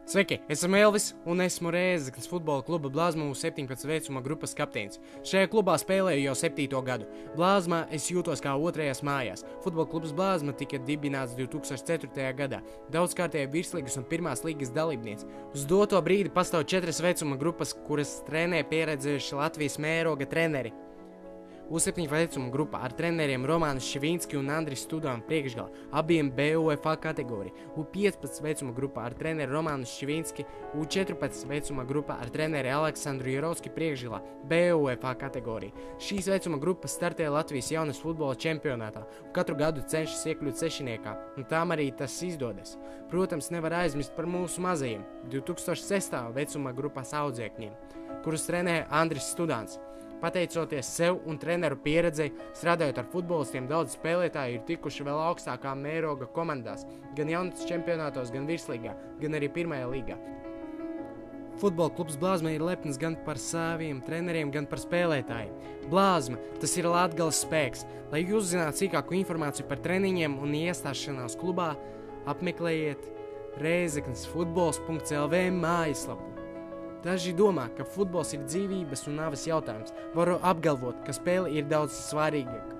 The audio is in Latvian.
Sveiki, esmu Elvis un esmu Rēzeknes futbola kluba Blāzma 17 vecuma grupas kapteinis. Šajā klubā spēlēju jau 7. gadu. Blāzmā es jūtos kā otrajās mājās. Futbola klubs Blāzma tika dibināts 2004. gadā. Daudzkārtēja virslīgas un pirmās līgas dalībniece. Uz doto brīdi pastāv 4 vecuma grupas, kuras trenē pieredzējuši Latvijas mēroga treneri. U7 vecuma grupā ar treneriem Romānu Šivīnski un Andris Studānu priekšgalā, abiem BUFA kategorija. U15 vecuma grupā ar treneri Romānu Šivīnski, U14 vecuma grupā ar treneri Aleksandru Jarovski priekšgalā, BUFA kategorija. Šīs vecuma grupas startē Latvijas jaunas futbola čempionātā un katru gadu cenšas iekļūt sešiniekā, un tām arī tas izdodas. Protams, nevar aizmirst par mūsu mazajiem 2006. vecuma grupas audzēkņiem, kurus trenē Andris Studāns. Pateicoties sev un treneru pieredzei, strādājot ar futbolistiem, daudz spēlētāji ir tikuši vēl augstākā mēroga komandās, gan jaunas čempionātos, gan virslīgā, gan arī pirmajā līgā. Futbola klubs Blāzma ir lepns gan par saviem treneriem, gan par spēlētājiem. Blāzma, tas ir Latgales spēks. Lai jūs zinātu sīkāku informāciju par treniņiem un iestāšanās klubā, apmeklējiet rezeknesfutbols.lv mājaslapu. Daži domā, ka futbols ir dzīvības un nāves jautājums. Varu apgalvot, ka spēle ir daudz svarīgāka.